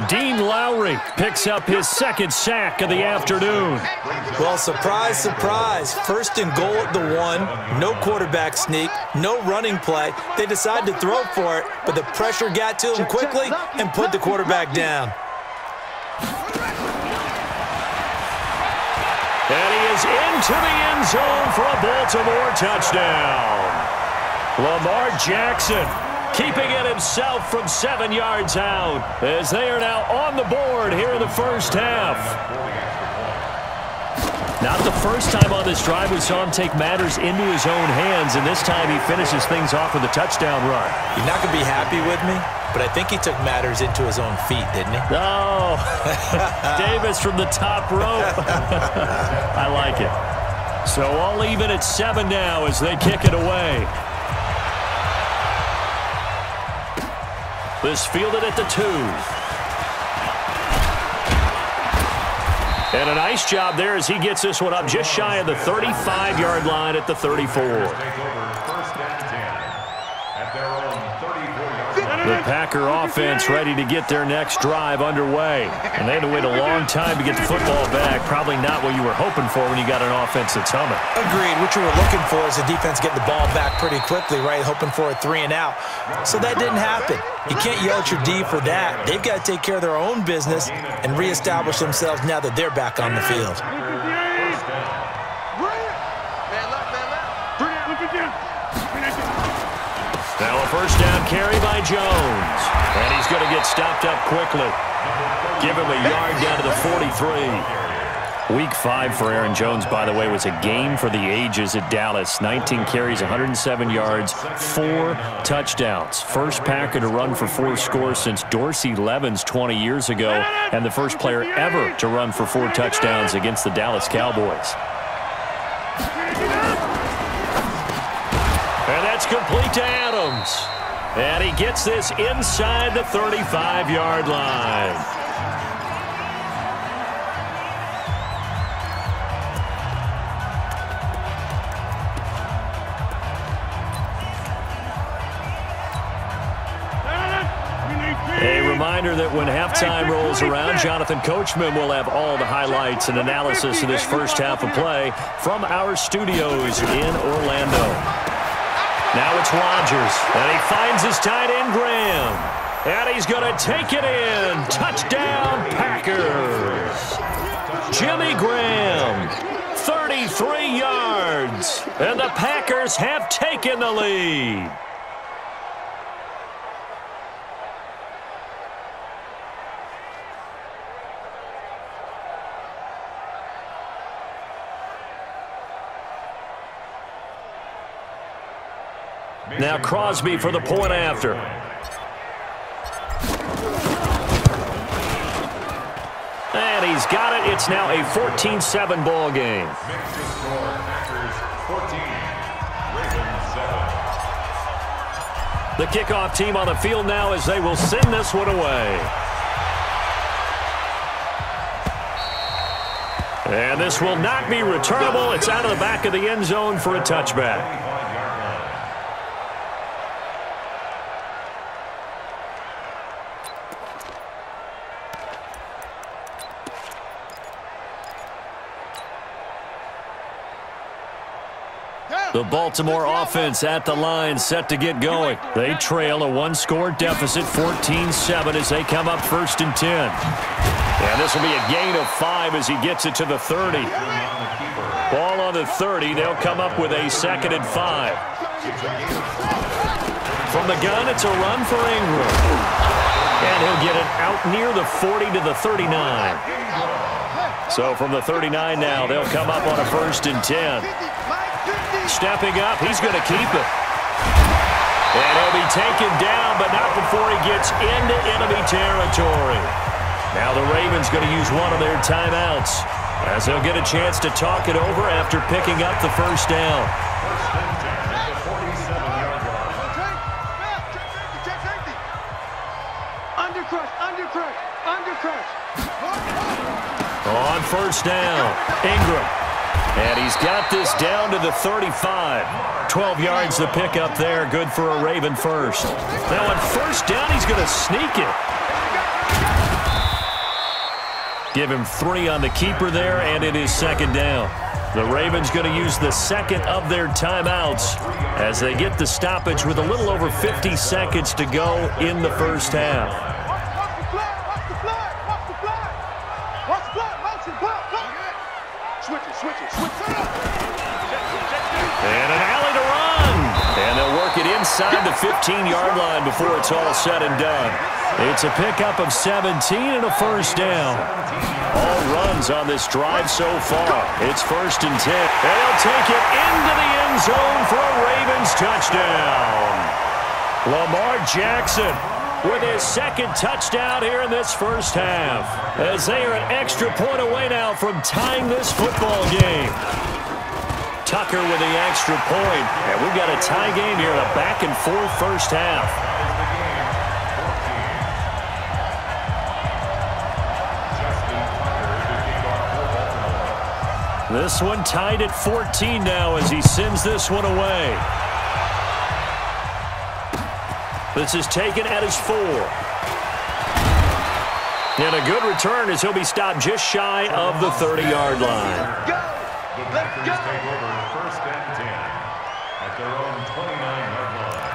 Dean Lowry picks up his second sack of the afternoon. Well, surprise, surprise. First and goal at the 1. No quarterback sneak. No running play. They decide to throw for it, but the pressure got to him quickly and put the quarterback down. And he is into the end zone for a Baltimore touchdown. Lamar Jackson keeping it himself from 7 yards out as they are now on the board here in the first half. Not the first time on this drive we saw him take matters into his own hands, and this time he finishes things off with a touchdown run. You're not going to be happy with me, but I think he took matters into his own feet, didn't he? Oh, Davis from the top rope. I like it. So all even at 7 now as they kick it away. This fielded at the 2. And a nice job there as he gets this one up just shy of the 35-yard line at the 34. The Packer offense ready to get their next drive underway. And they had to wait a long time to get the football back. Probably not what you were hoping for when you got an offense that's humming. Agreed. What you were looking for is the defense getting the ball back pretty quickly, right? Hoping for a 3 and out. So that didn't happen. You can't yell at your D for that. They've got to take care of their own business and reestablish themselves now that they're back on the field. Now a first down carry by Jones. And he's going to get stopped up quickly. Give him a yard down to the 43. Week 5 for Aaron Jones, by the way, was a game for the ages at Dallas. 19 carries, 107 yards, 4 touchdowns. First Packer to run for 4 scores since Dorsey Levens 20 years ago, and the first player ever to run for 4 touchdowns against the Dallas Cowboys. And that's complete to Adams. And he gets this inside the 35-yard line. A reminder that when halftime rolls around, Jonathan Coachman will have all the highlights and analysis of this first half of play from our studios in Orlando. Now it's Rodgers, and he finds his tight end, Graham. And he's going to take it in. Touchdown, Packers. Jimmy Graham, 33 yards. And the Packers have taken the lead. Now Crosby for the point after. And he's got it. It's now a 14-7 ball game. The kickoff team on the field now as they will send this one away. And this will not be returnable. It's out of the back of the end zone for a touchback. The Baltimore offense at the line, set to get going. They trail a 1-score deficit, 14-7, as they come up 1st and 10. And this will be a gain of 5 as he gets it to the 30. Ball on the 30. They'll come up with a 2nd and 5. From the gun, it's a run for Ingram. And he'll get it out near the 40 to the 39. So from the 39 now, they'll come up on a 1st and 10. Stepping up, he's going to keep it. And he'll be taken down, but not before he gets into enemy territory. Now the Ravens going to use one of their timeouts as they'll get a chance to talk it over after picking up the first down. On first down, Ingram. And he's got this down to the 35. 12 yards to pick up there. Good for a Raven first. Now on first down, he's going to sneak it. Give him 3 on the keeper there, and it is second down. The Ravens going to use the second of their timeouts as they get the stoppage with a little over 50 seconds to go in the first half. And an alley to run. And they'll work it inside the 15-yard line before it's all said and done. It's a pickup of 17 and a first down. All runs on this drive so far. It's first and 10. And they'll take it into the end zone for a Ravens touchdown. Lamar Jackson with his second touchdown here in this first half, as they are an extra point away now from tying this football game. Tucker with the extra point. And we've got a tie game here in a back-and-forth first half. This one tied at 14 now as he sends this one away. This is taken at his 4. And a good return as he'll be stopped just shy of the 30-yard line. Go! Let's go! Take over first and 10 at their own 29-yard line.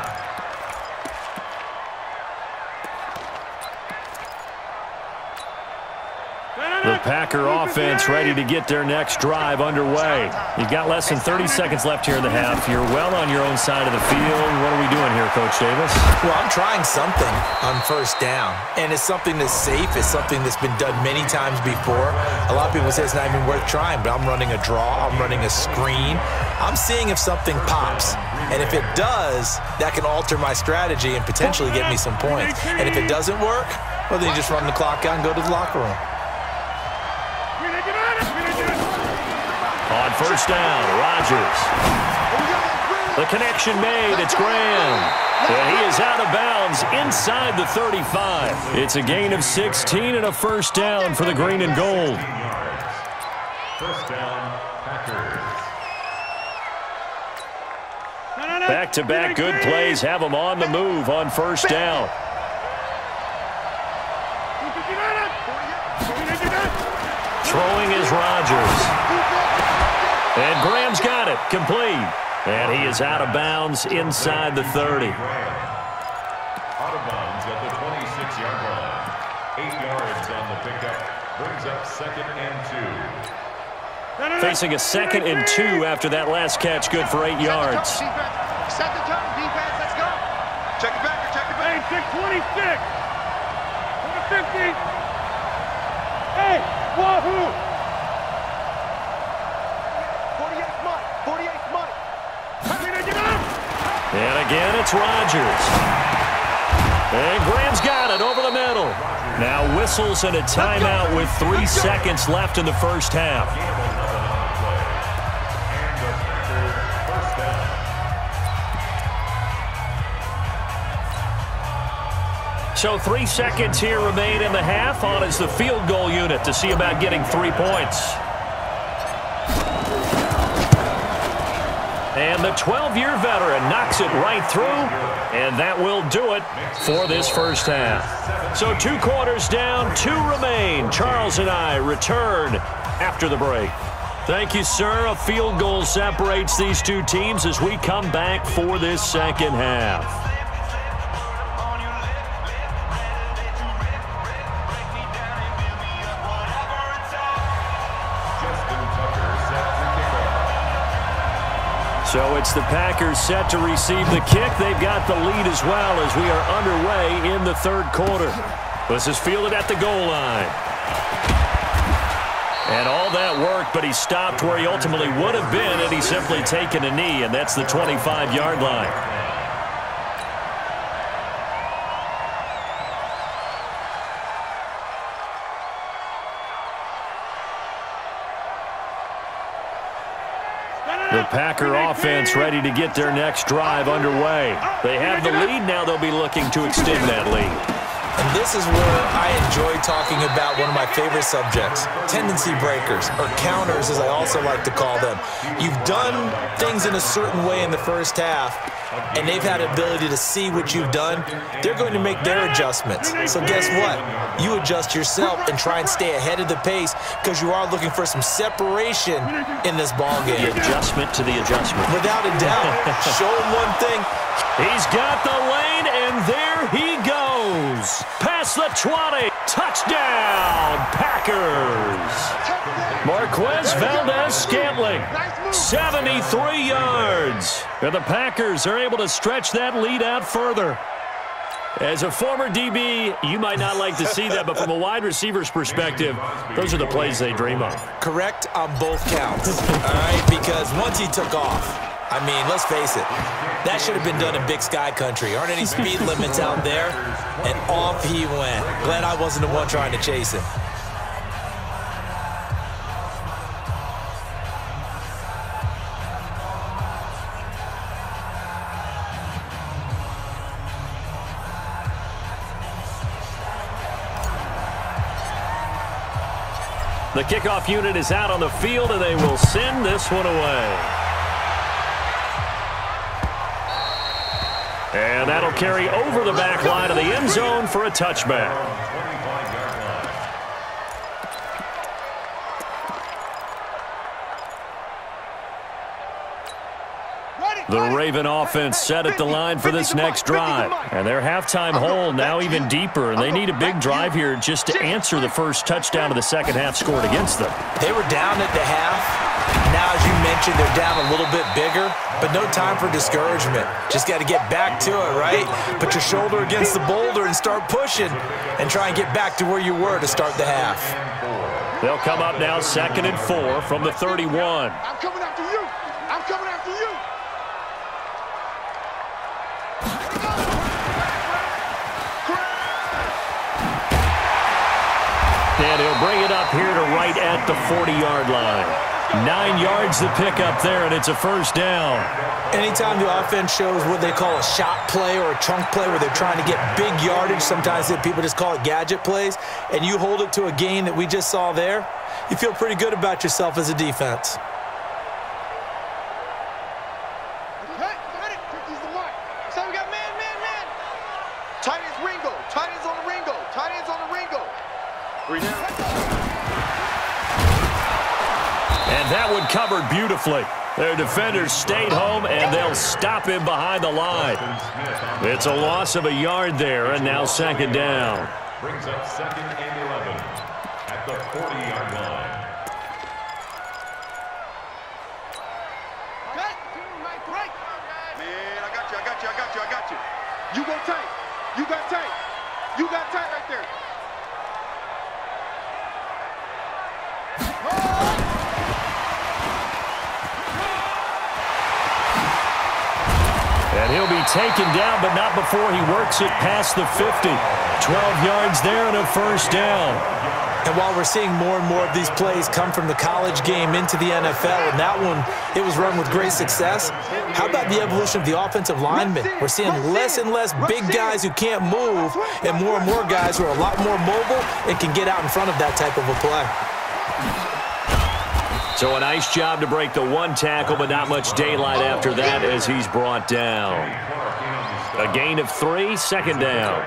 The Packer offense ready to get their next drive underway. You've got less than 30 seconds left here in the half. You're well on your own side of the field. What are we doing here, Coach Davis? Well, I'm trying something on first down, and it's something that's safe. It's something that's been done many times before. A lot of people say it's not even worth trying, but I'm running a draw. I'm running a screen. I'm seeing if something pops, and if it does, that can alter my strategy and potentially get me some points. And if it doesn't work, well, then you just run the clock out and go to the locker room. On first down, Rodgers. The connection made. It's Graham. And he is out of bounds inside the 35. It's a gain of 16 and a first down for the green and gold. First down, Packers. Back-to-back good plays have them on the move on first down. Throwing is Rodgers. And Graham's got it. Complete. And he is out of bounds inside the 30. Out of bounds at the 26-yard line. 8 yards on the pickup. Brings up second and 2. Facing a second and 2 after that last catch. Good for 8 yards. Set the tone, defense. Let's go. Check it back. Check it back. 626. To the 50. Hey, wahoo. 48's money. 48's money. And again, it's Rodgers. And Graham's got it over the middle. Now whistles and a timeout with 3 seconds left in the first half. So 3 seconds here remain in the half. On is the field goal unit to see about getting 3 points. And the 12-year veteran knocks it right through, and that will do it for this first half. So 2 quarters down, 2 remain. Charles and I return after the break. Thank you, sir. A field goal separates these 2 teams as we come back for this second half. So it's the Packers set to receive the kick. They've got the lead as well as we are underway in the third quarter. This is fielded at the goal line. And all that worked, but he stopped where he ultimately would have been had he simply taken a knee, and that's the 25-yard line. The Packer offense ready to get their next drive underway. They have the lead. Now they'll be looking to extend that lead. And this is where I enjoy talking about one of my favorite subjects, tendency breakers, or counters as I also like to call them. You've done things in a certain way in the first half, and they've had the ability to see what you've done. They're going to make their adjustments. So guess what? You adjust yourself and try and stay ahead of the pace because you are looking for some separation in this ball game. The adjustment to the adjustment. Without a doubt. Show him one thing. He's got the lane, and there he goes. Past the 20. Touchdown, Packers. Marquez Valdez-Scantling, 73 yards. And the Packers are able to stretch that lead out further. As a former DB, you might not like to see that, but from a wide receiver's perspective, those are the plays they dream of. Correct on both counts, all right? Because once he took off, I mean, let's face it, that should have been done in Big Sky Country. Aren't any speed limits out there? And off he went. Glad I wasn't the one trying to chase him. The kickoff unit is out on the field, and they will send this one away. And that'll carry over the back line of the end zone for a touchback. The Raven offense set at the line for this next drive. And their halftime hole now even deeper, and they need a big drive here just to answer the first touchdown of the second half scored against them. They were down at the half. Now, as you mentioned, they're down a little bit bigger, but no time for discouragement. Just got to get back to it, right? Put your shoulder against the boulder and start pushing and try and get back to where you were to start the half. They'll come up now 2nd and 4 from the 31. I'm coming after you. I'm coming after you. And he'll bring it up here to right at the 40-yard line. 9 yards to pick up there, and it's a first down. Anytime the offense shows what they call a shot play or a chunk play where they're trying to get big yardage, sometimes people just call it gadget plays, and you hold it to a gain that we just saw there, you feel pretty good about yourself as a defense. So we got man. Tight ends Ringo. Tight ends on the Ringo. Tight ends on the Ringo. 3 down. And that one covered beautifully. Their defenders stayed home, and they'll stop him behind the line. It's a loss of a yard there, and now 2nd down. Brings up 2nd and 11 at the 40-yard line. Man, I got you. You go tight. You got tight. You got tight right there. And he'll be taken down, but not before he works it past the 50. 12 yards there and a first down. And while we're seeing more and more of these plays come from the college game into the NFL, and that one, it was run with great success, how about the evolution of the offensive linemen? We're seeing less and less big guys who can't move and more guys who are a lot more mobile and can get out in front of that type of a play. So a nice job to break the one tackle, but not much daylight after that as he's brought down. A gain of 3, 2nd down.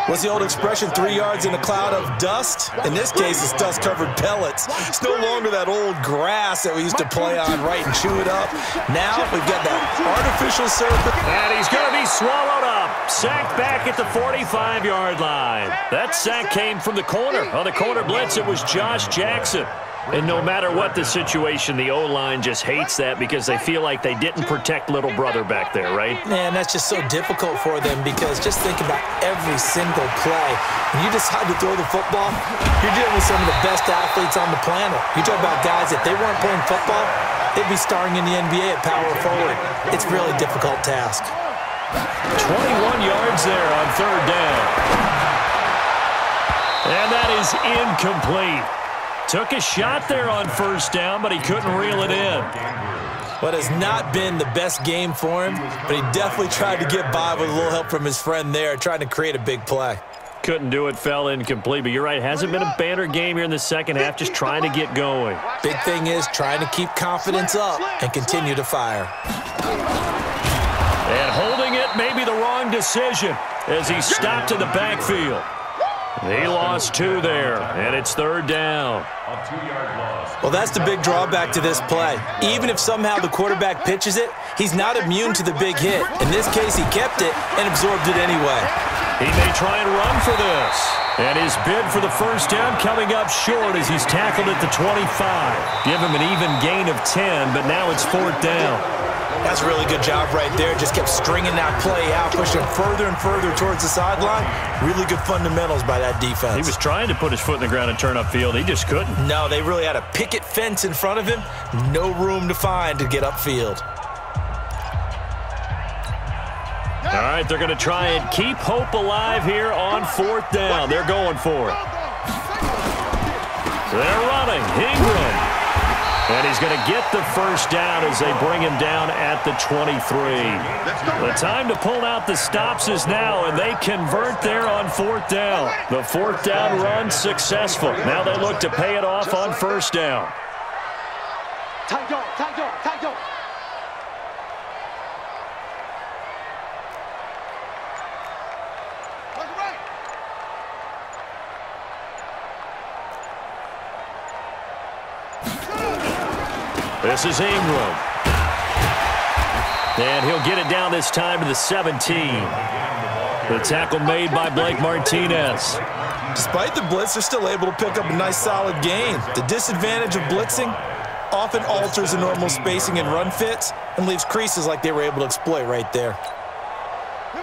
What's the old expression, 3 yards in a cloud of dust? In this case, it's dust-covered pellets. It's no longer that old grass that we used to play on, right, and chew it up. Now we've got that artificial surface. And he's going to be swallowed up. Sacked back at the 45-yard line. That sack came from the corner. On the corner blitz, it was Josh Jackson. And no matter what the situation, the O-line just hates that because they feel like they didn't protect little brother back there, right? Man, that's just so difficult for them because just think about every single play. When you decide to throw the football, you're dealing with some of the best athletes on the planet. You talk about guys, if they weren't playing football, they'd be starring in the NBA at power forward. It's a really difficult task. 21 yards there on 3rd down. And that is incomplete. Took a shot there on 1st down, but he couldn't reel it in. What has not been the best game for him, but he definitely tried to get by with a little help from his friend there, trying to create a big play. couldn't do it, fell incomplete. But you're right, hasn't been a banner game here in the second half, just trying to get going. Big thing is trying to keep confidence up and continue to fire. And holding it may be the wrong decision as he stopped in the backfield. He lost 2 there, and it's 3rd down. A 2-yard loss. Well, that's the big drawback to this play. Even if somehow the quarterback pitches it, he's not immune to the big hit. In this case, he kept it and absorbed it anyway. He may try and run for this. And his bid for the first down coming up short as he's tackled at the 25. Give him an even gain of 10, but now it's 4th down. That's a really good job right there. Just kept stringing that play out, pushing further and further towards the sideline. Really good fundamentals by that defense. He was trying to put his foot in the ground and turn upfield. He just couldn't. No, they really had a picket fence in front of him. No room to find to get upfield. All right, they're going to try and keep hope alive here on 4th down. They're going for it. They're running. Ingram. And he's going to get the first down as they bring him down at the 23. The time to pull out the stops is now, and they convert there on 4th down. The 4th down run successful. Now they look to pay it off on 1st down. This is Ingram. And he'll get it down this time to the 17. The tackle made by Blake Martinez. Despite the blitz, they're still able to pick up a nice solid gain. The disadvantage of blitzing often alters the normal spacing and run fits and leaves creases like they were able to exploit right there.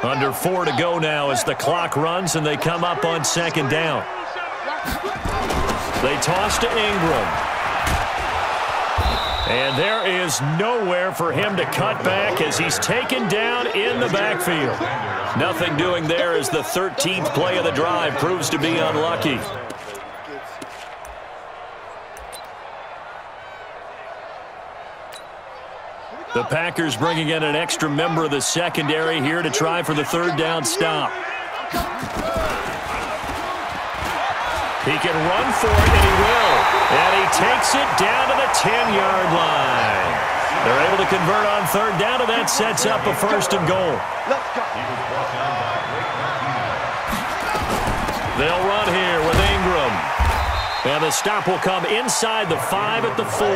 Under 4 to go now as the clock runs and they come up on 2nd down. They toss to Ingram. And there is nowhere for him to cut back as he's taken down in the backfield. Nothing doing there as the 13th play of the drive proves to be unlucky. The Packers bringing in an extra member of the secondary here to try for the 3rd down stop. He can run for it, and he will. And he takes it down to the 10-yard line. They're able to convert on 3rd down, and that sets up a 1st and goal. They'll run here with Ingram. And the stop will come inside the 5 at the 4.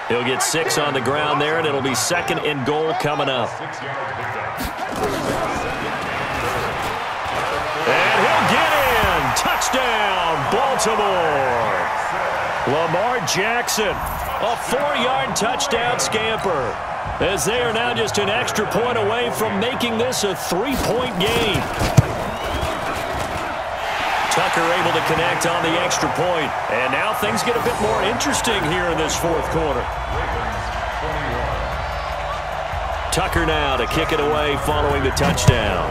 He'll get 6 on the ground there, and it'll be 2nd and goal coming up. And he'll get in. Touchdown, Baltimore. Lamar Jackson, a 4-yard touchdown scamper, as they are now just an extra point away from making this a 3-point game. Tucker able to connect on the extra point, and now things get a bit more interesting here in this 4th quarter. Tucker now to kick it away following the touchdown.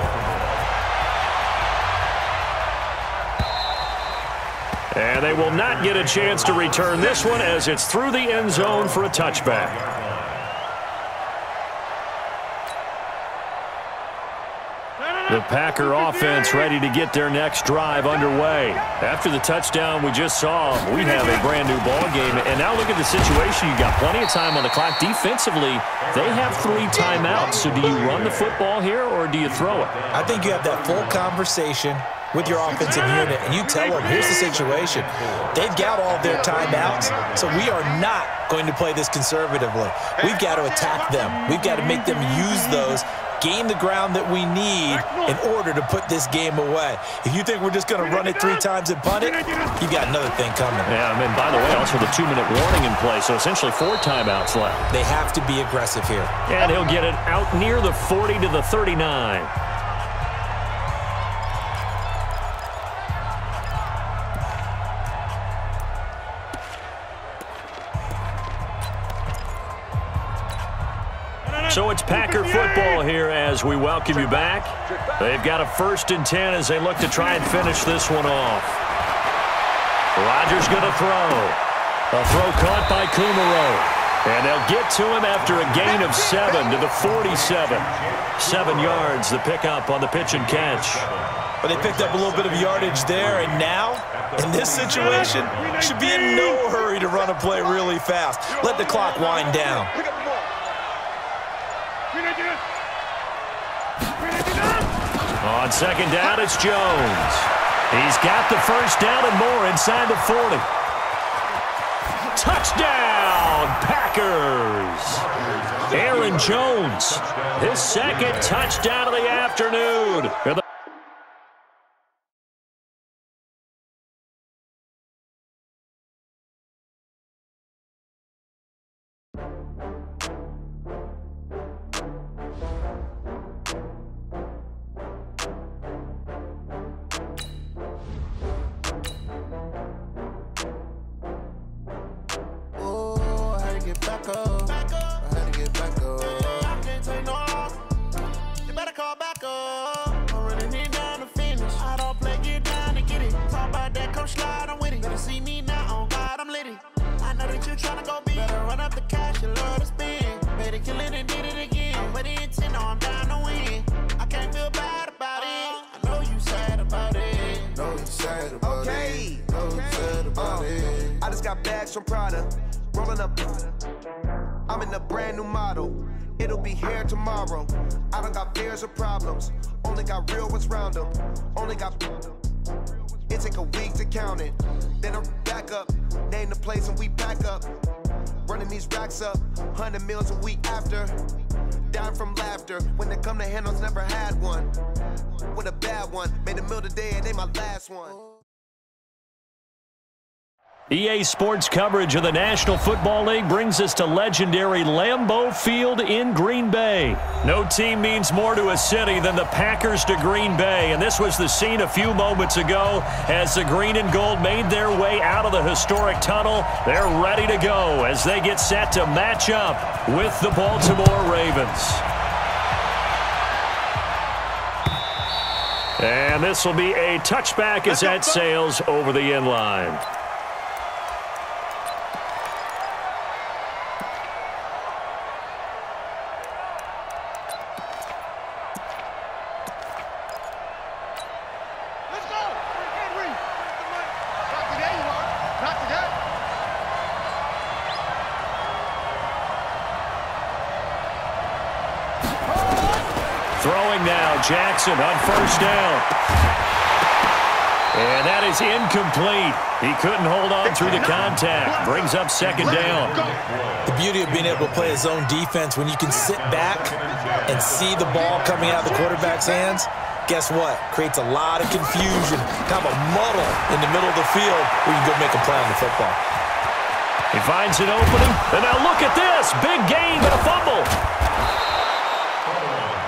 And they will not get a chance to return this one as it's through the end zone for a touchback. The Packer offense ready to get their next drive underway. After the touchdown we just saw, we have a brand new ball game. And now look at the situation. You got plenty of time on the clock. Defensively, they have 3 timeouts. So do you run the football here or do you throw it? I think you have that full conversation with your offensive unit, and you tell them, here's the situation. They've got all their timeouts, so we are not going to play this conservatively. We've got to attack them. We've got to make them use those, gain the ground that we need in order to put this game away. If you think we're just going to run it 3 times and punt it, you got another thing coming. Yeah, I mean, by the way, also the 2-minute warning in play, so essentially 4 timeouts left. They have to be aggressive here. And he'll get it out near the 40 to the 39. So it's Packer football here as we welcome you back. They've got a 1st and 10 as they look to try and finish this one off. Rodgers going to throw. A throw caught by Kumaro. And they'll get to him after a gain of 7 to the 47. 7 yards, the pickup on the pitch and catch. But they picked up a little bit of yardage there, and now, in this situation, should be in no hurry to run a play really fast. Let the clock wind down. On second down, it's Jones. He's got the first down and more inside the 40. Touchdown, Packers! Aaron Jones, his second touchdown of the afternoon. I just got bags from Prada, rolling up. I'm in a brand new model. It'll be here tomorrow. I don't got fears or problems. Only got real ones round them. Only got. It take a week to count it. Then I'm back up. Name the place and we back up. Running these racks up. 100 meals a week after. Down from laughter. When they come to handles, never had one. With a bad one. Made a meal today and they my last one. EA Sports coverage of the National Football League brings us to legendary Lambeau Field in Green Bay. No team means more to a city than the Packers to Green Bay, and this was the scene a few moments ago as the green and gold made their way out of the historic tunnel. They're ready to go as they get set to match up with the Baltimore Ravens. And this will be a touchback as that sails over the end line. Jackson on first down. And that is incomplete. He couldn't hold on through the contact. Brings up second down. The beauty of being able to play his own defense, when you can sit back and see the ball coming out of the quarterback's hands, guess what? Creates a lot of confusion, kind of a muddle in the middle of the field where you can go make a play on the football. He finds an opening, and now look at this. Big gain and a fumble.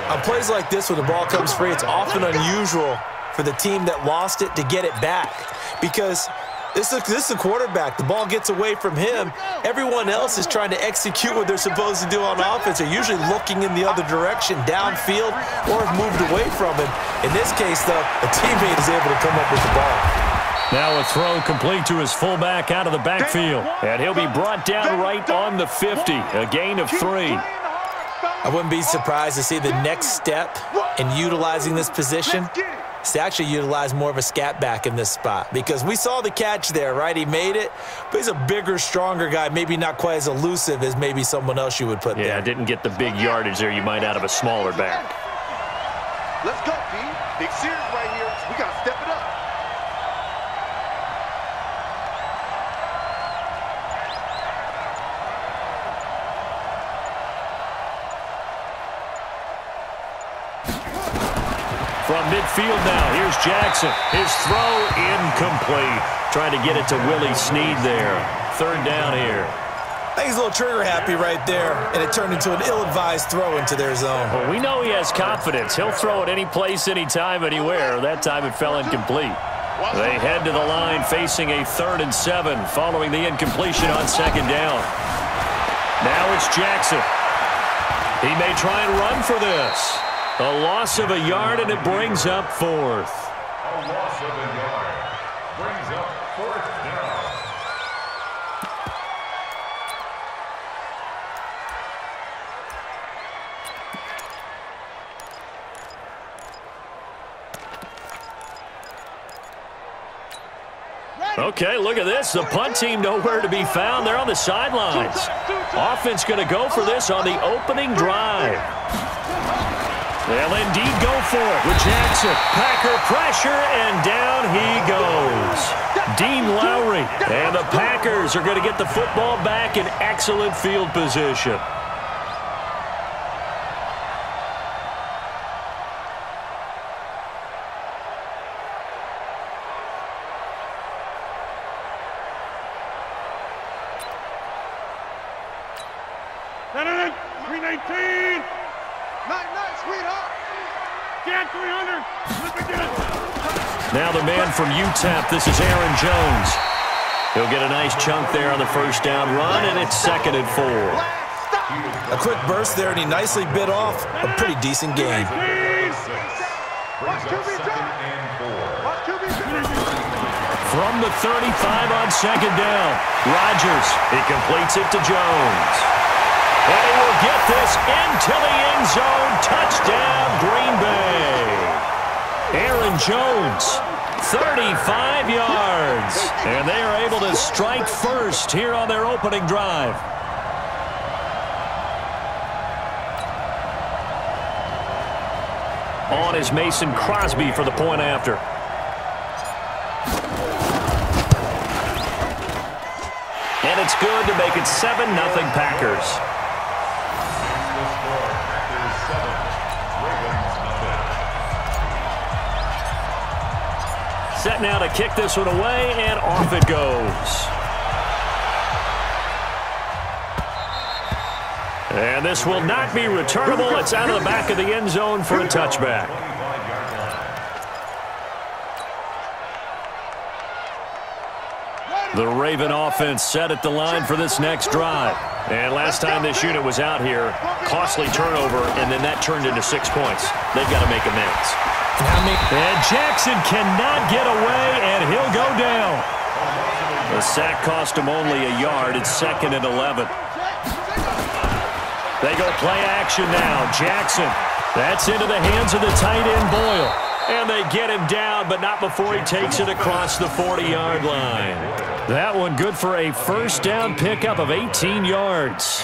On plays like this, when the ball comes free, it's often unusual for the team that lost it to get it back because this is the quarterback. The ball gets away from him. Everyone else is trying to execute what they're supposed to do on offense. They're usually looking in the other direction, downfield, or have moved away from him. In this case, though, a teammate is able to come up with the ball. Now a throw complete to his fullback out of the backfield. And he'll be brought down right on the 50, a gain of 3. I wouldn't be surprised to see the next step in utilizing this position is to actually utilize more of a scat back in this spot because we saw the catch there, right? He made it, but he's a bigger, stronger guy, maybe not quite as elusive as maybe someone else you would put there. Yeah, didn't get the big yardage there you might out of a smaller back. Let's go, B. Big series right here. We got to step it up. From midfield now, here's Jackson. His throw incomplete. Trying to get it to Willie Snead there. Third down here. I think he's a little trigger happy right there, and it turned into an ill-advised throw into their zone. Well, we know he has confidence. He'll throw it any place, anytime, anywhere. That time it fell incomplete. They head to the line facing a 3rd and 7 following the incompletion on second down. Now it's Jackson. He may try and run for this. A loss of a yard, and it brings up 4th. A loss of a yard brings up 4th down. Okay, look at this. The punt team nowhere to be found. They're on the sidelines. Offense going to go for this on the opening drive. They'll indeed go for it with Jackson. Packer pressure, and down he goes. Dean Lowry. And the Packers are going to get the football back in excellent field position. Now the man from UTEP, this is Aaron Jones. He'll get a nice chunk there on the first down run, and it's 2nd and 4. A quick burst there, and he nicely bit off a pretty decent game. From the 35 on 2nd down, Rodgers, he completes it to Jones. And he will get this into the end zone. Touchdown, Green Bay. Aaron Jones, 35 yards. And they are able to strike first here on their opening drive. On is Mason Crosby for the point after. And it's good to make it 7-0 Packers. Set now to kick this one away, and off it goes. And this will not be returnable. It's out of the back of the end zone for a touchback. The Raven offense set at the line for this next drive. And last time this unit was out here, costly turnover, and then that turned into 6 points. They've got to make amends. And Jackson cannot get away, and he'll go down. The sack cost him only a yard. It's 2nd and 11. They go play action now. Jackson, that's into the hands of the tight end Boyle. And they get him down, but not before he takes it across the 40-yard line. That one good for a first down pickup of 18 yards.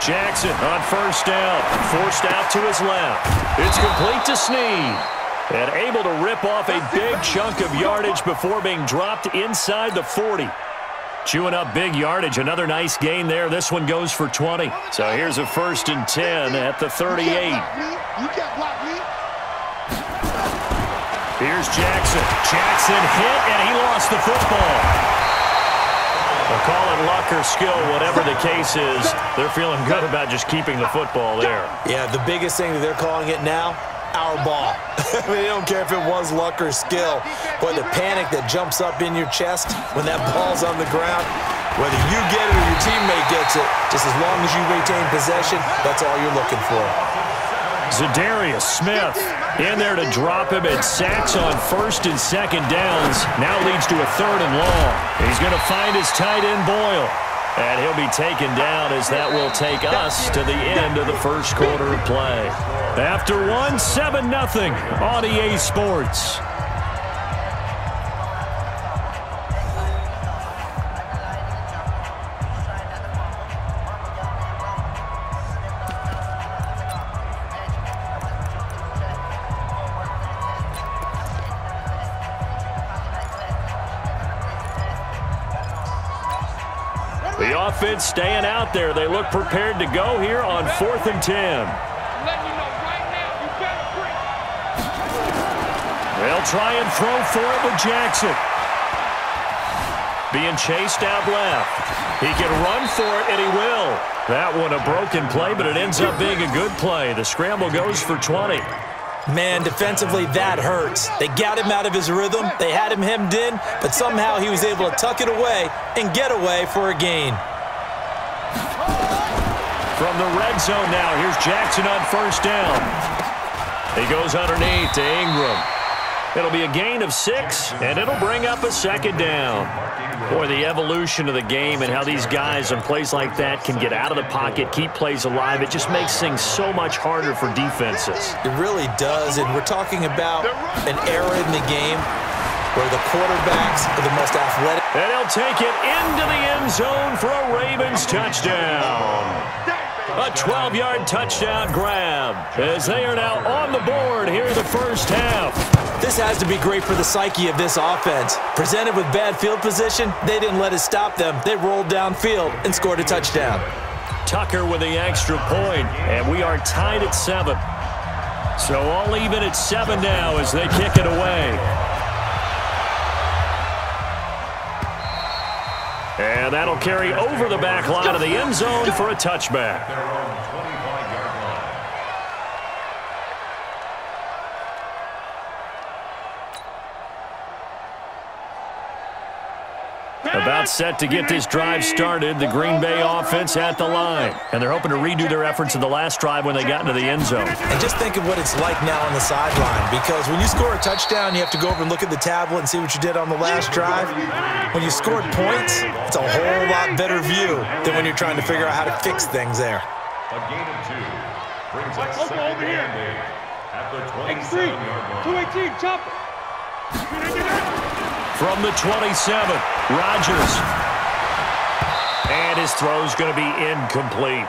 Jackson on first down, forced out to his left. It's complete to Snead. And able to rip off a big chunk of yardage before being dropped inside the 40. Chewing up big yardage, another nice gain there. This one goes for 20. So here's a 1st and 10 at the 38. Here's Jackson. Jackson hit, and he lost the football. They'll call it luck or skill, whatever the case is. They're feeling good about just keeping the football there. Yeah, the biggest thing that they're calling it now, our ball. I mean, they don't care if it was luck or skill. Boy, the panic that jumps up in your chest when that ball's on the ground, whether you get it or your teammate gets it, just as long as you retain possession, that's all you're looking for. Zadarius Smith in there to drop him at sacks on 1st and 2nd downs. Now leads to a 3rd and long. He's going to find his tight end Boyle. And he'll be taken down as that will take us to the end of the first quarter of play. After one, 7-0 on EA Sports. The offense staying out there. They look prepared to go here on 4th and 10. They'll try and throw for it with Jackson. Being chased out left. He can run for it, and he will. That one a broken play, but it ends up being a good play. The scramble goes for 20. Man, defensively, that hurts. They got him out of his rhythm. They had him hemmed in, but somehow he was able to tuck it away and get away for a gain. From the red zone now, here's Jackson on 1st down. He goes underneath to Ingram. It'll be a gain of 6, and it'll bring up a second down. Boy, the evolution of the game and how these guys in plays like that can get out of the pocket, keep plays alive, it just makes things so much harder for defenses. It really does, and we're talking about an era in the game where the quarterbacks are the most athletic. And he'll take it into the end zone for a Ravens touchdown. A 12-yard touchdown grab as they are now on the board here in the first half. This has to be great for the psyche of this offense. Presented with bad field position, they didn't let it stop them. They rolled downfield and scored a touchdown. Tucker with the extra point, and we are tied at 7. So all even at 7 now as they kick it away. And that'll carry over the back line of the end zone for a touchback. About set to get this drive started, the Green Bay offense at the line. And they're hoping to redo their efforts in the last drive when they got into the end zone. And just think of what it's like now on the sideline, because when you score a touchdown, you have to go over and look at the tablet and see what you did on the last drive. When you scored points, it's a whole lot better view than when you're trying to figure out how to fix things there. A gain of 2 brings us second and 8 at the 27-yard line. 218, chop it. From the 27, Rodgers. And his throw's going to be incomplete.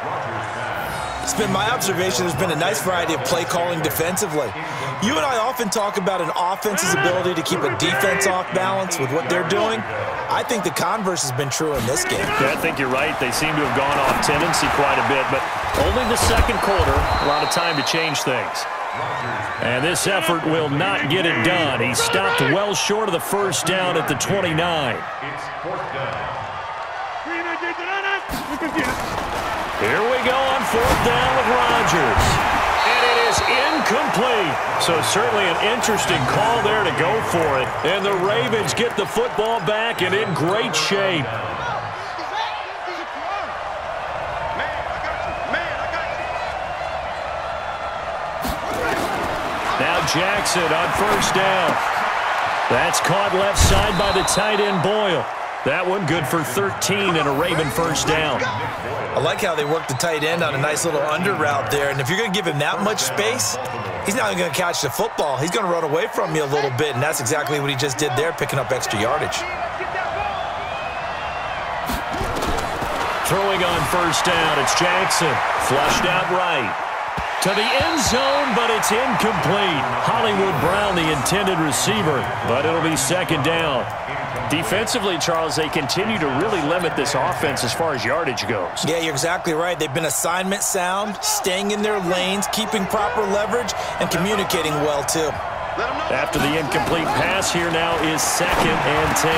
It's been my observation there's been a nice variety of play calling defensively. You and I often talk about an offense's ability to keep a defense off balance with what they're doing. I think the converse has been true in this game. Yeah, I think you're right. They seem to have gone off tendency quite a bit, but only the second quarter, a lot of time to change things. And this effort will not get it done. He stopped well short of the first down at the 29. It's 4th down. Here we go on 4th down with Rodgers. And it is incomplete. So certainly an interesting call there to go for it. And the Ravens get the football back and in great shape. Now Jackson on first down. That's caught left side by the tight end Boyle. That one good for 13 and a Raven first down. I like how they work the tight end on a nice little under route there. And if you're going to give him that much space, he's not going to catch the football. He's going to run away from you a little bit, and that's exactly what he just did there, picking up extra yardage. Throwing on first down, it's Jackson. Flushed out right. To the end zone, but it's incomplete. Hollywood Brown, the intended receiver, but it'll be second down. Defensively, Charles, they continue to really limit this offense as far as yardage goes. Yeah, you're exactly right. They've been assignment sound, staying in their lanes, keeping proper leverage, and communicating well, too. After the incomplete pass, here now is 2nd and 10.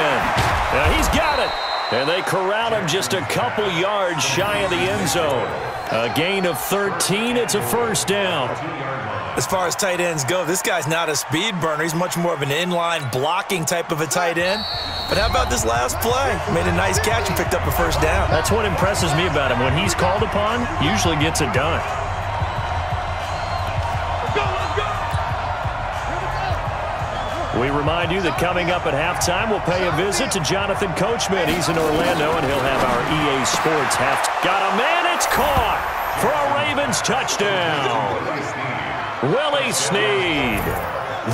Now he's got it. And they corral him just a couple yards shy of the end zone. A gain of 13. It's a first down. As far as tight ends go, this guy's not a speed burner. He's much more of an inline blocking type of a tight end. But how about this last play? Made a nice catch and picked up a first down. That's what impresses me about him. When he's called upon, usually gets it done. We remind you that coming up at halftime, we'll pay a visit to Jonathan Coachman. He's in Orlando, and he'll have our EA Sports half. Got a man, it's caught for a Ravens touchdown. Willie Snead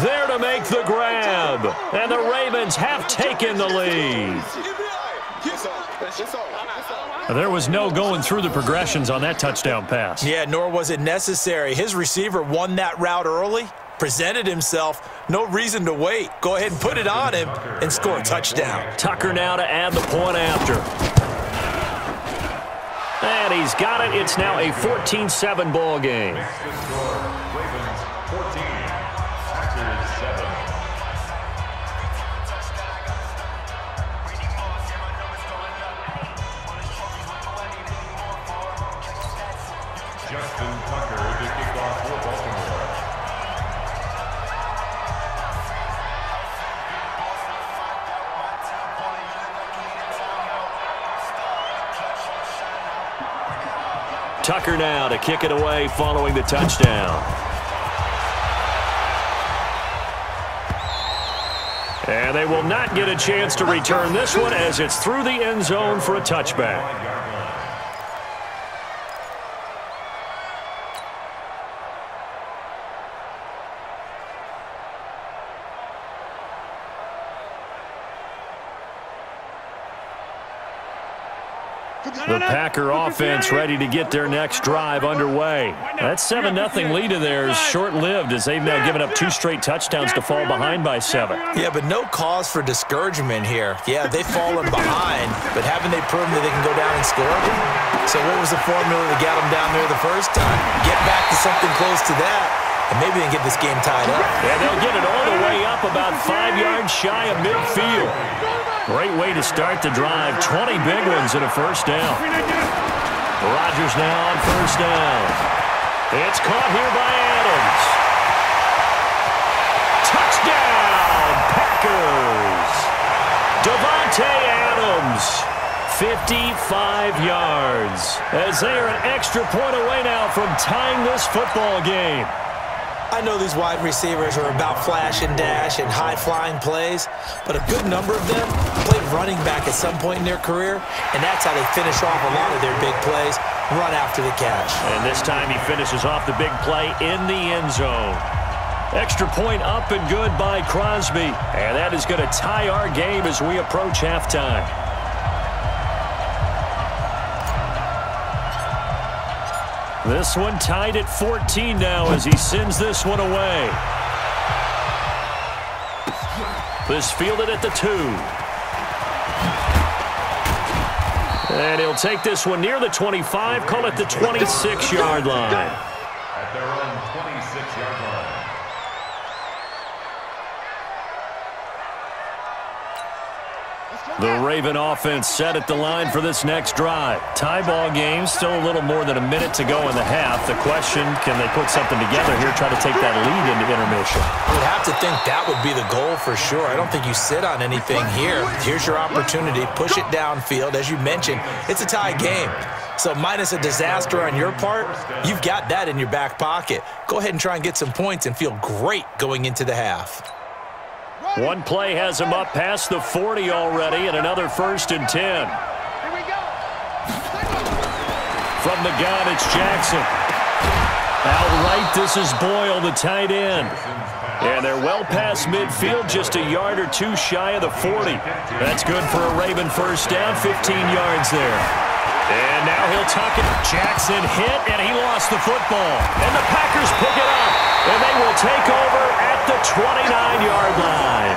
there to make the grab, and the Ravens have taken the lead. There was no going through the progressions on that touchdown pass. Yeah, nor was it necessary. His receiver won that route early, presented himself, no reason to wait. Go ahead and put it on him and score a touchdown. Tucker now to add the point after. And he's got it. It's now a 14-7 ball game. Ravens 14, Packers 7. Justin Tucker to kick off for Baltimore. Tucker now to kick it away following the touchdown. And they will not get a chance to return this one as it's through the end zone for a touchback. The Packer offense ready to get their next drive underway. That 7-0 lead of theirs short-lived as they've now given up 2 straight touchdowns to fall behind by 7. Yeah, but no cause for discouragement here. Yeah, they've fallen behind, but haven't they proven that they can go down and score? So what was the formula that got them down there the first time? Get back to something close to that, and maybe they can get this game tied up. And they'll get it all the way up about 5 yards shy of midfield. Great way to start the drive. 20 big ones and a first down. Rodgers now on first down. It's caught here by Adams. Touchdown, Packers. Davante Adams, 55 yards. As they are an extra point away now from tying this football game. I know these wide receivers are about flash and dash and high-flying plays, but a good number of them played running back at some point in their career, and that's how they finish off a lot of their big plays, run after the catch. And this time he finishes off the big play in the end zone. Extra point up and good by Crosby, and that is going to tie our game as we approach halftime. This one tied at 14 now as he sends this one away. This fielded at the 2. And he'll take this one near the 25, call it the 26-yard line. At their own 26-yard line. The Raven offense set at the line for this next drive. Tie ball game, still a little more than a minute to go in the half. The question, can they put something together here, try to take that lead into intermission? I would have to think that would be the goal for sure. I don't think you sit on anything here. Here's your opportunity. Push it downfield. As you mentioned, it's a tie game. So minus a disaster on your part, you've got that in your back pocket. Go ahead and try and get some points and feel great going into the half. One play has him up past the 40 already, and another 1st and 10. Here we go. From the gun, it's Jackson. Outright, this is Boyle, the tight end. And they're well past midfield, just a yard or 2 shy of the 40. That's good for a Raven first down, 15 yards there. And now he'll tuck it. Jackson hit, and he lost the football. And the Packers pick it up, and they will take over at the 29-yard line.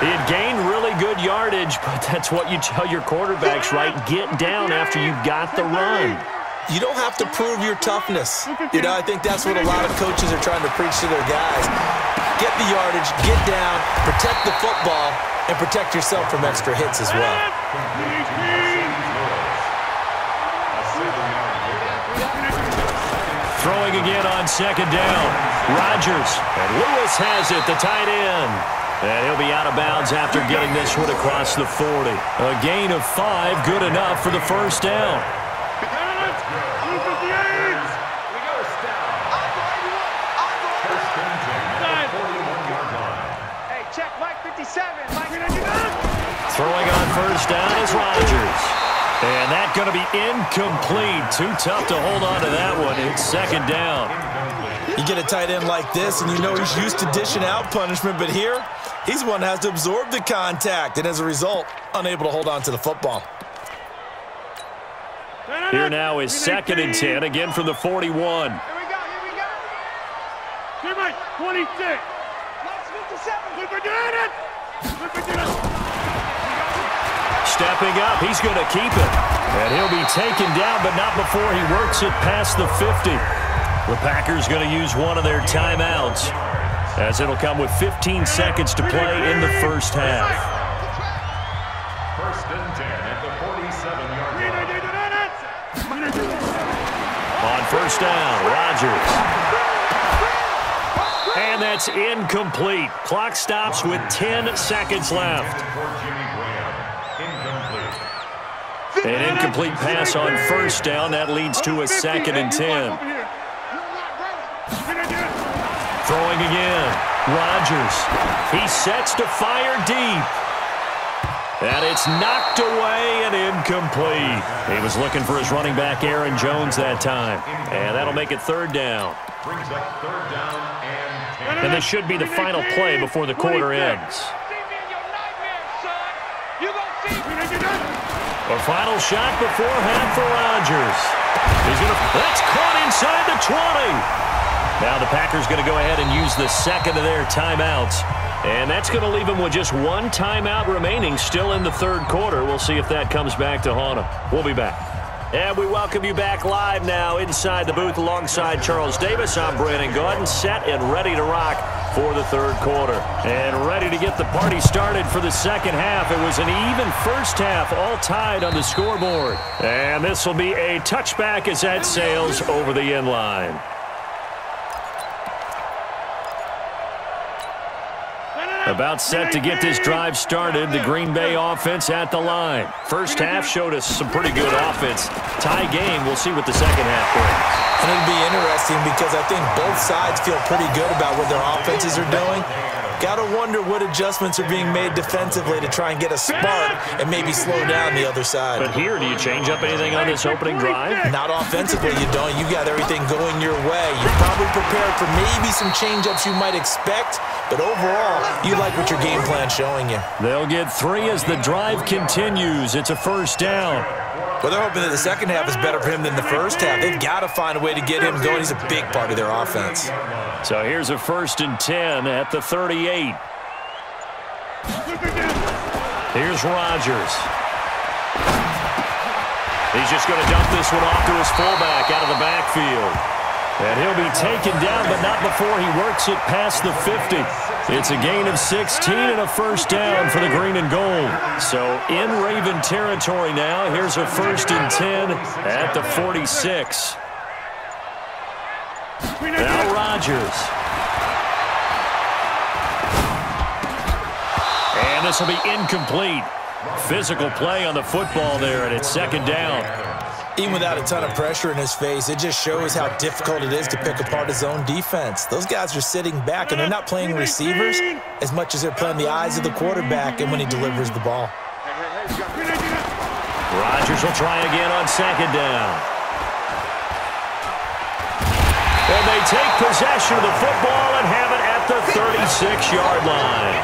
He had gained really good yardage, but that's what you tell your quarterbacks, right? Get down after you got the run. You don't have to prove your toughness. You know, I think that's what a lot of coaches are trying to preach to their guys. Get the yardage, get down, protect the football, and protect yourself from extra hits as well. Throwing again on second down. Rodgers. And Lewis has it, the tight end. And he'll be out of bounds after getting this one across the 40. A gain of 5, good enough for the first down. Hey, check Mike 57. Throwing on first down is Rodgers. And that's going to be incomplete. Too tough to hold on to that one. It's second down. You get a tight end like this, and you know he's used to dishing out punishment, but here, he's one that has to absorb the contact, and as a result, unable to hold on to the football. Here now is 2nd and 10, again from the 41. Here we go, here we go. Here, Mike, 26. Mike 57. We're doing it. Stepping up, he's going to keep it. And he'll be taken down, but not before he works it past the 50. The Packers going to use one of their timeouts, as it'll come with 15 seconds to play in the first half. 1st and 10 at the 47-yard line. On first down, Rodgers. And that's incomplete. Clock stops with 10 seconds left. An incomplete pass on first down. That leads to a 2nd and 10. Throwing again. Rodgers. He sets to fire deep. And it's knocked away and incomplete. He was looking for his running back, Aaron Jones, that time. And that'll make it third down. Brings up third down and 10. And this should be the final play before the quarter ends. A final shot before half for Rodgers. That's caught inside the 20. Now the Packers going to go ahead and use the second of their timeouts. And that's going to leave them with just one timeout remaining still in the third quarter. We'll see if that comes back to haunt them. We'll be back. And we welcome you back live now inside the booth alongside Charles Davis. I'm Brandon Gaudin, set and ready to rock for the third quarter. And ready to get the party started for the second half. It was an even first half, all tied on the scoreboard. And this will be a touchback as that sails over the end line. About set to get this drive started, the Green Bay offense at the line. First half showed us some pretty good offense. Tie game, we'll see what the second half brings. And it'll be interesting because I think both sides feel pretty good about what their offenses are doing. Got to wonder what adjustments are being made defensively to try and get a spark and maybe slow down the other side. But here, do you change up anything on this opening drive? Not offensively, you don't. You got everything going your way. You're probably prepared for maybe some change-ups you might expect, but overall, you like what your game plan's showing you. They'll get 3 as the drive continues. It's a first down. Well, they're hoping that the second half is better for him than the first half. They've got to find a way to get him going. He's a big part of their offense. So here's a 1st and 10 at the 38. Here's Rodgers. He's just going to dump this one off to his fullback out of the backfield. And he'll be taken down, but not before he works it past the 50. It's a gain of 16 and a first down for the green and gold. So in Raven territory now, here's a 1st and 10 at the 46. Now Rodgers. And this will be incomplete. Physical play on the football there, and it's second down. Even without a ton of pressure in his face, it just shows how difficult it is to pick apart his own defense. Those guys are sitting back, and they're not playing receivers as much as they're playing the eyes of the quarterback and when he delivers the ball. Rodgers will try again on second down. And they take possession of the football and have it at the 36-yard line.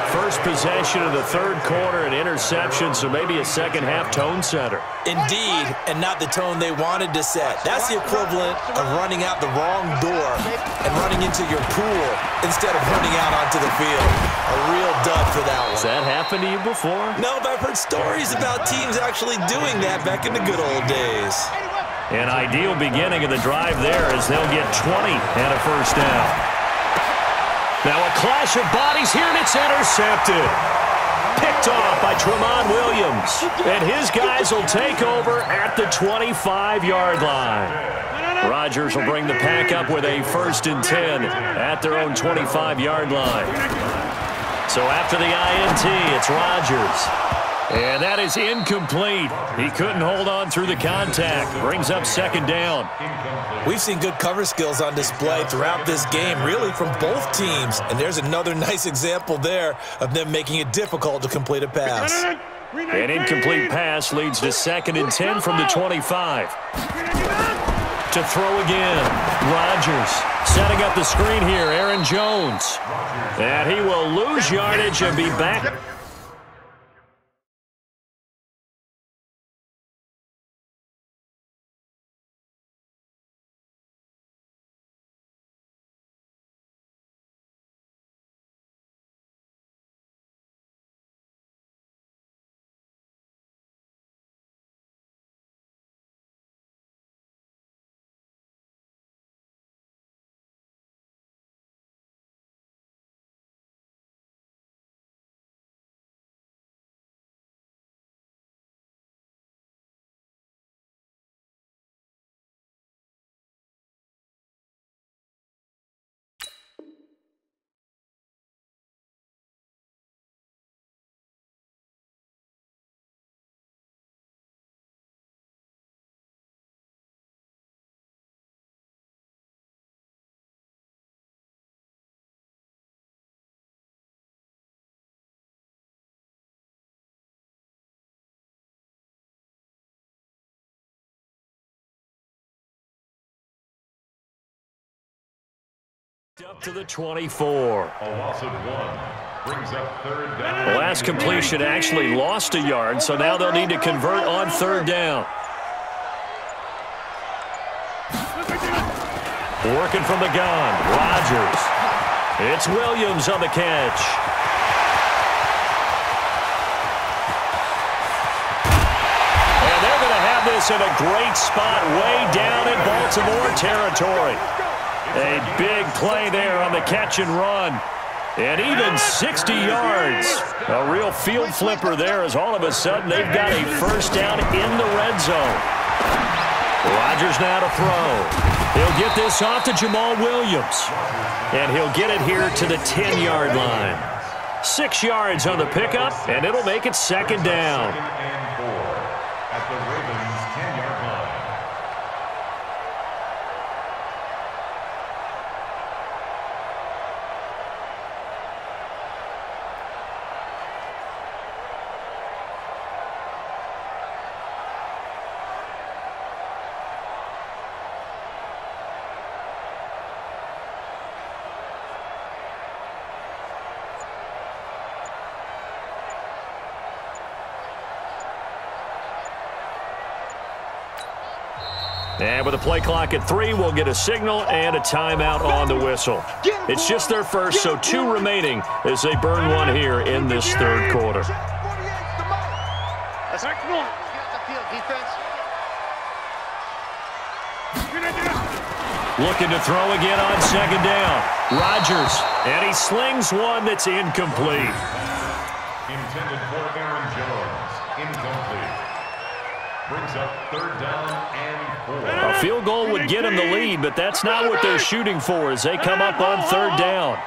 First possession of the third quarter, an interception, so maybe a second-half tone setter. Indeed, and not the tone they wanted to set. That's the equivalent of running out the wrong door and running into your pool instead of running out onto the field. A real dud for that one. Has that happened to you before? No, but I've heard stories about teams actually doing that back in the good old days. An ideal beginning of the drive there as they'll get 20 and a first down. Now a clash of bodies here, and it's intercepted. Picked off by Tramon Williams. And his guys will take over at the 25-yard line. Rodgers will bring the pack up with a 1st and 10 at their own 25-yard line. So after the INT, it's Rodgers. And that is incomplete. He couldn't hold on through the contact. Brings up second down. We've seen good cover skills on display throughout this game, really from both teams. And there's another nice example there of them making it difficult to complete a pass. An incomplete pass leads to 2nd and 10 from the 25. To throw again. Rodgers setting up the screen here. Aaron Jones. And he will lose yardage and be back. Up to the 24. A loss of 1 brings up third down. The last completion actually lost a yard, so now they'll need to convert on third down. Working from the gun, Rodgers. It's Williams on the catch. And they're going to have this in a great spot way down in Baltimore territory. A big play there on the catch and run. And even 60 yards. A real field flipper there as all of a sudden they've got a first down in the red zone. Rodgers now to throw. He'll get this off to Jamal Williams. And he'll get it here to the 10-yard line. 6 yards on the pickup, and it'll make it second down. Second and 4 at the Ravens' 10-yard line. And with a play clock at 3, we'll get a signal and a timeout on the whistle. It's just their first, so 2 remaining as they burn one here in this third quarter. Looking to throw again on second down. Rodgers, and he slings one that's incomplete. Intended for Aaron Jones. Incomplete. Brings up third down and 4. A field goal would get him the lead, but that's not what they're shooting for as they come up on third down.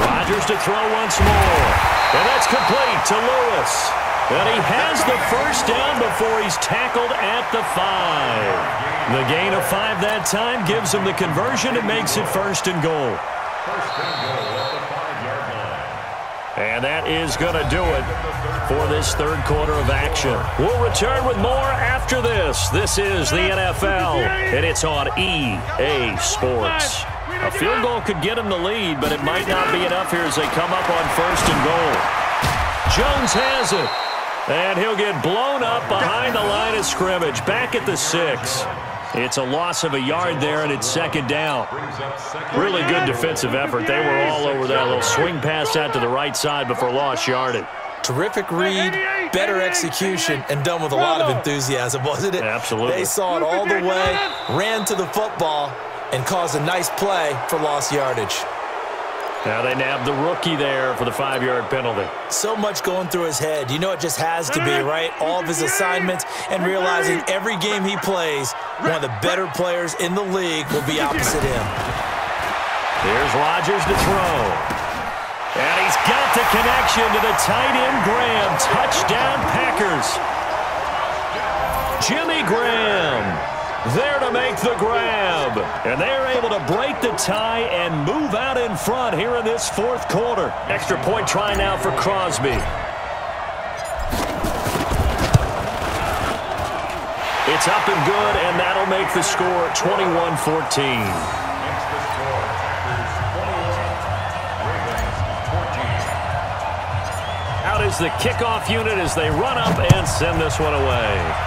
Rodgers to throw once more. And that's complete to Lewis. And he has the first down before he's tackled at the 5. The gain of 5 that time gives him the conversion and makes it first and goal. First and goal at the 5-yard line. And that is going to do it for this third quarter of action. We'll return with more after this. This is the NFL, and it's on EA Sports. A field goal could get him the lead, but it might not be enough here as they come up on first and goal. Jones has it, and he'll get blown up behind the line of scrimmage, back at the 6. It's a loss of a yard there, and it's second down. Really good defensive effort. They were all over that little swing pass out to the right side before lost yardage. Terrific read, better execution, and done with a lot of enthusiasm, wasn't it? Absolutely. They saw it all the way, ran to the football, and caused a nice play for lost yardage. Now they nabbed the rookie there for the 5-yard penalty. So much going through his head. You know it just has to be, right? All of his assignments and realizing every game he plays, one of the better players in the league will be opposite him. Here's Rodgers to throw. And he's got the connection to the tight end Graham. Touchdown Packers. Jimmy Graham there to make the grab. And they're able to break the tie and move out in front here in this fourth quarter. Extra point try now for Crosby. It's up and good, and that'll make the score 21-14. Out is the kickoff unit as they run up and send this one away.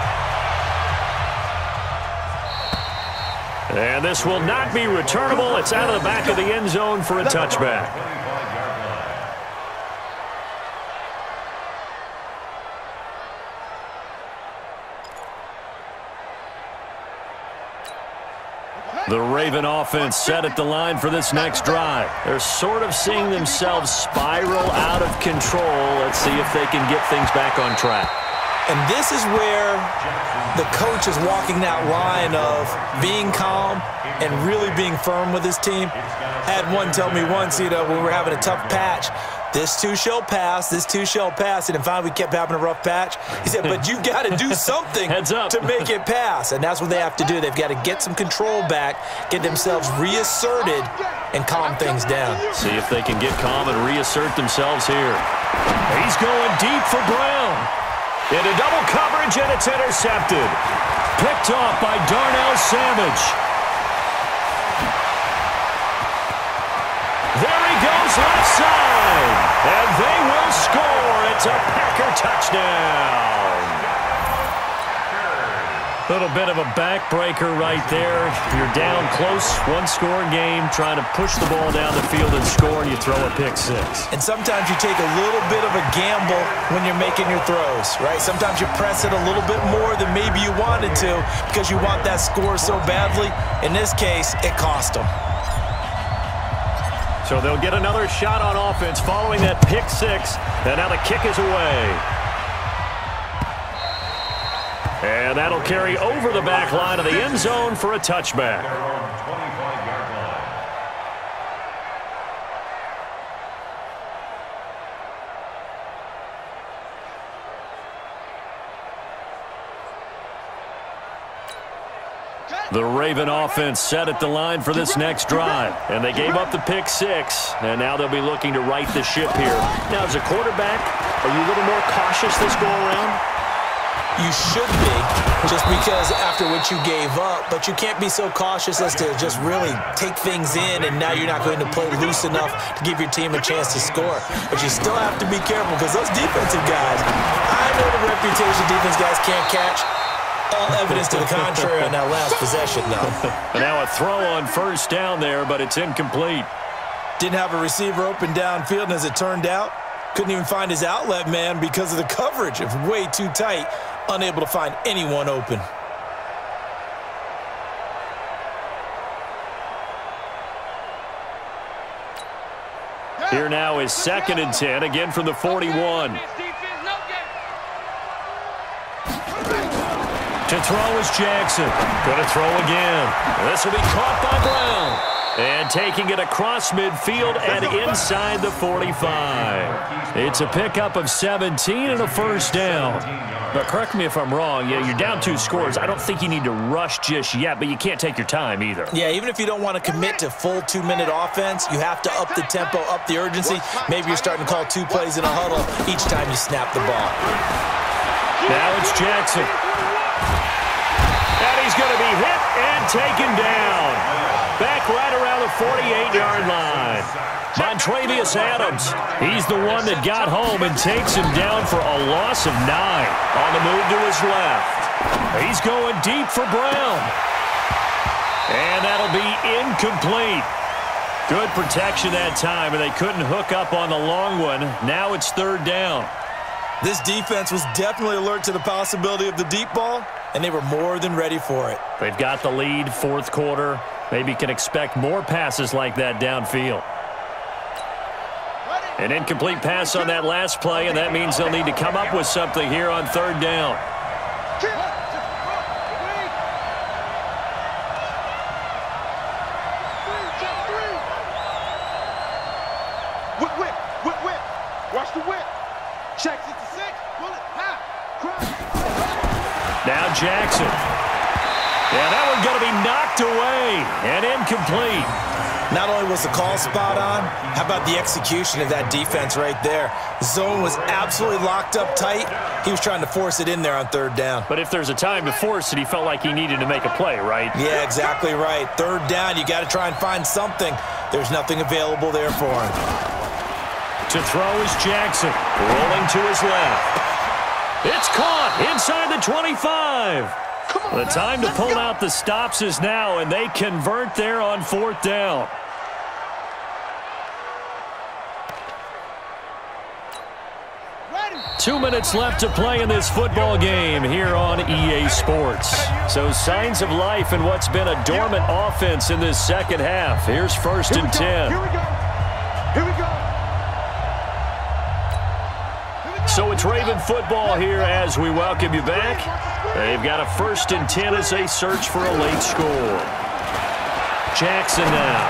And this will not be returnable. It's out of the back of the end zone for a touchback. The Raven offense set at the line for this next drive. They're sort of seeing themselves spiral out of control. Let's see if they can get things back on track. And this is where the coach is walking that line of being calm and really being firm with his team. Had one tell me once, when we were having a tough patch, this too shall pass, this too shall pass. And finally we kept having a rough patch. He said, but you've got to do something to make it pass. And that's what they have to do. They've got to get some control back, get themselves reasserted, and calm things down. See if they can get calm and reassert themselves here. He's going deep for Brown. Into double coverage, and it's intercepted. Picked off by Darnell Savage. It's a Packer touchdown. Little bit of a backbreaker right there. You're down close, one-score game, trying to push the ball down the field and score, and you throw a pick six. And sometimes you take a little bit of a gamble when you're making your throws, right? Sometimes you press it a little bit more than maybe you wanted to because you want that score so badly. In this case, it cost them. So they'll get another shot on offense following that pick six, and now the kick is away. And that'll carry over the back line of the end zone for a touchback. The Raven offense set at the line for this next drive. And they gave up the pick six. And now they'll be looking to right the ship here. Now, as a quarterback, are you a little more cautious this go-around? You should be, just because after what you gave up, but you can't be so cautious as to just really take things in, and now you're not going to play loose enough to give your team a chance to score. But you still have to be careful because those defensive guys, I know the reputation defense guys can't catch. All evidence to the contrary on that last possession, though. Now a throw on first down there, but it's incomplete. Didn't have a receiver open downfield, and as it turned out, couldn't even find his outlet man because of the coverage. It was way too tight. Unable to find anyone open. Here now is 2nd and 10, again from the 41. To throw is Jackson. Going to throw again. This will be caught by Brown. And taking it across midfield and inside the 45. It's a pickup of 17 and a first down. But correct me if I'm wrong, you're down 2 scores. I don't think you need to rush just yet, but you can't take your time either. Yeah, even if you don't want to commit to full 2-minute offense, you have to up the tempo, up the urgency. Maybe you're starting to call 2 plays in a huddle each time you snap the ball. Now it's Jackson. And he's going to be hit and taken down. Back right around the 48-yard line. Montrevious Adams, he's the one that got home and takes him down for a loss of 9 on the move to his left. He's going deep for Brown. And that'll be incomplete. Good protection that time, and they couldn't hook up on the long one. Now it's 3rd down. This defense was definitely alert to the possibility of the deep ball, and they were more than ready for it. They've got the lead, 4th quarter. Maybe can expect more passes like that downfield. An incomplete pass on that last play, and that means they'll need to come up with something here on 3rd down. Whip. Watch the whip. Checks it to 6. Bullet. Now Jackson. Yeah, that one's going to be knocked away and incomplete. Not only was the call spot on, how about the execution of that defense right there? The zone was absolutely locked up tight. He was trying to force it in there on 3rd down. But if there's a time to force it, he felt like he needed to make a play, right? Yeah, exactly right. 3rd down, you got to try and find something. There's nothing available there for him. To throw is Jackson, rolling to his left. It's caught inside the 25. The time to pull out the stops is now, and they convert there on 4th down. Ready. 2 minutes left to play in this football game here on EA Sports. So signs of life in what's been a dormant offense in this second half. Here's 1st and 10. Here we go. Here we go. So it's Raven football here as we welcome you back. They've got a 1st and 10 as they search for a late score. Jackson now.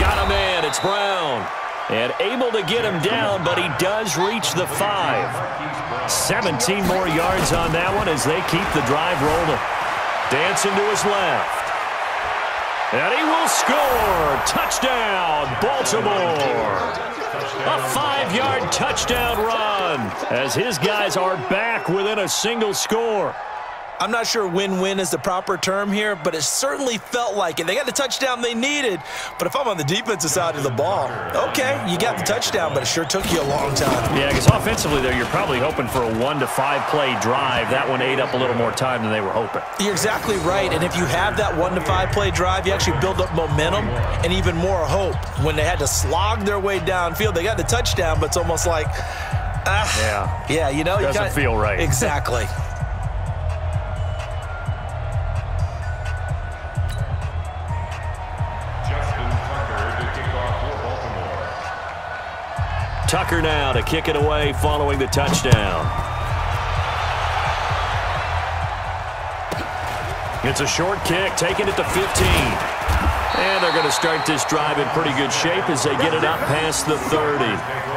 Got a man. It's Brown. And able to get him down, but he does reach the 5. 17 more yards on that one as they keep the drive rolling. Dancing to his left. And he will score. Touchdown, Baltimore. A 5-yard touchdown run as his guys are back within a single score. I'm not sure win-win is the proper term here, but it certainly felt like it. They got the touchdown they needed, but if I'm on the defensive side of the ball, okay, you got the touchdown, but it sure took you a long time. Yeah, because offensively there, you're probably hoping for a 1 to 5 play drive. That one ate up a little more time than they were hoping. You're exactly right, and if you have that 1 to 5 play drive, you actually build up momentum and even more hope. When they had to slog their way downfield, they got the touchdown, but it's almost like, yeah, you know. Doesn't feel right. Exactly. Tucker now to kick it away following the touchdown. It's a short kick, taking it to 15. And they're going to start this drive in pretty good shape as they get it up past the 30.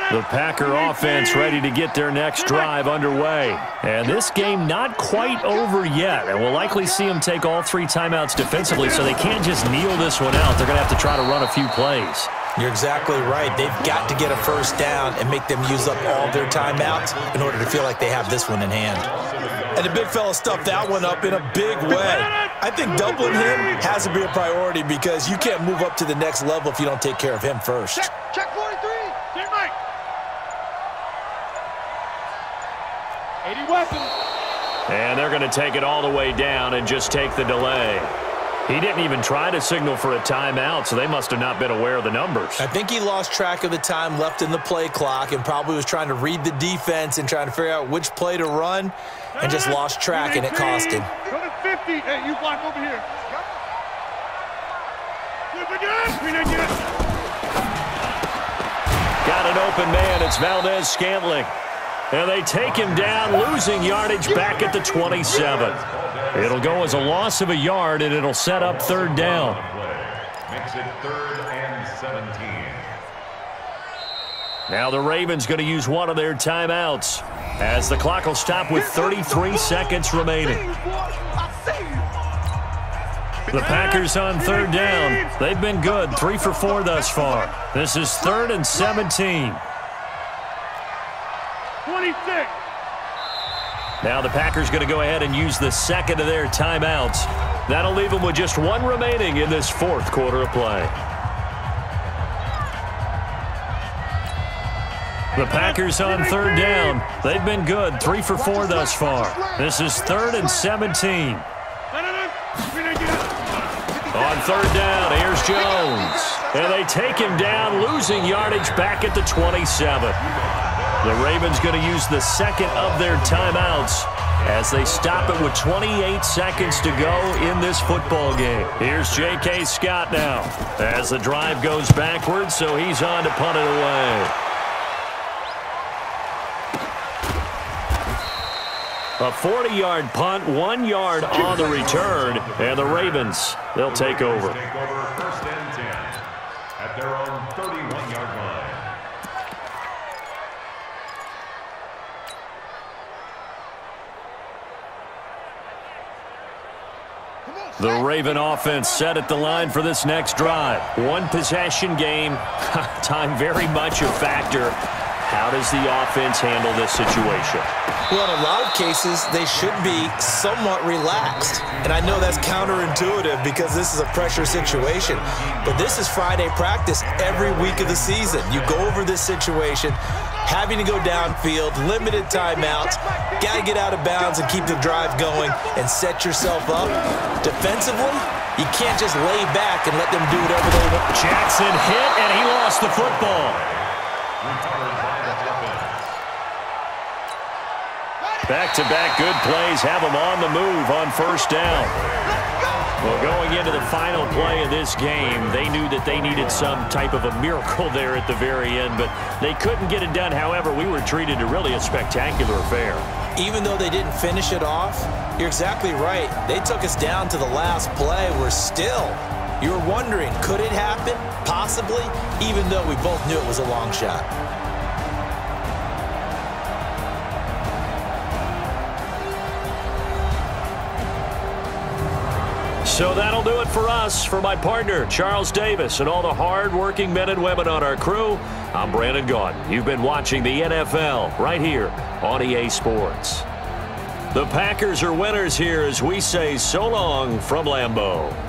The Packer offense ready to get their next drive underway. And this game not quite over yet. And we'll likely see them take all 3 timeouts defensively, so they can't just kneel this one out. They're going to have to try to run a few plays. You're exactly right. They've got to get a first down and make them use up all their timeouts in order to feel like they have this one in hand. And the big fella stuffed that one up in a big way. I think doubling him has to be a priority because you can't move up to the next level if you don't take care of him first. Check 43. Team Mike. 80 weapons. And they're going to take it all the way down and just take the delay. He didn't even try to signal for a timeout, so they must have not been aware of the numbers. I think he lost track of the time left in the play clock and probably was trying to read the defense and trying to figure out which play to run and just lost track, and it cost him. Go to 50. Hey, you block over here. Flip again. Got an open man. It's Valdez-Scantling. And they take him down, losing yardage back at the 27. It'll go as a loss of a yard, and it'll set up 3rd down. Makes it 3rd and 17. Now the Ravens going to use one of their timeouts as the clock will stop with 33 seconds remaining. The Packers on 3rd down. They've been good, 3 for 4 thus far. This is 3rd and 17. 26. Now the Packers going to go ahead and use the second of their timeouts. That'll leave them with just 1 remaining in this 4th quarter of play. The Packers on 3rd down. They've been good, 3 for 4 thus far. This is 3rd and 17. On 3rd down, here's Jones. And they take him down, losing yardage back at the 27. The Ravens going to use the second of their timeouts as they stop it with 28 seconds to go in this football game. Here's J.K. Scott now as the drive goes backwards, so he's on to punt it away. A 40-yard punt, 1 yard on the return, and the Ravens, they'll take over. Take over 1st and 10 at their own 31-yard line. The Raven offense set at the line for this next drive. 1 possession game. Time very much a factor. How does the offense handle this situation? Well, in a lot of cases, they should be somewhat relaxed. And I know that's counterintuitive because this is a pressure situation. But this is Friday practice every week of the season. You go over this situation, having to go downfield, limited timeouts, got to get out of bounds and keep the drive going and set yourself up. Defensively, you can't just lay back and let them do whatever they want. Jackson hit, and he lost the football. Back-to-back good plays have them on the move on 1st down. Well, going into the final play of this game, they knew that they needed some type of a miracle there at the very end, but they couldn't get it done. However, we were treated to really a spectacular affair. Even though they didn't finish it off, you're exactly right. They took us down to the last play. We're still, you were wondering, could it happen? Possibly, even though we both knew it was a long shot. So that'll do it for us. For my partner, Charles Davis, and all the hard-working men and women on our crew, I'm Brandon Gaudin. You've been watching the NFL right here on EA Sports. The Packers are winners here as we say so long from Lambeau.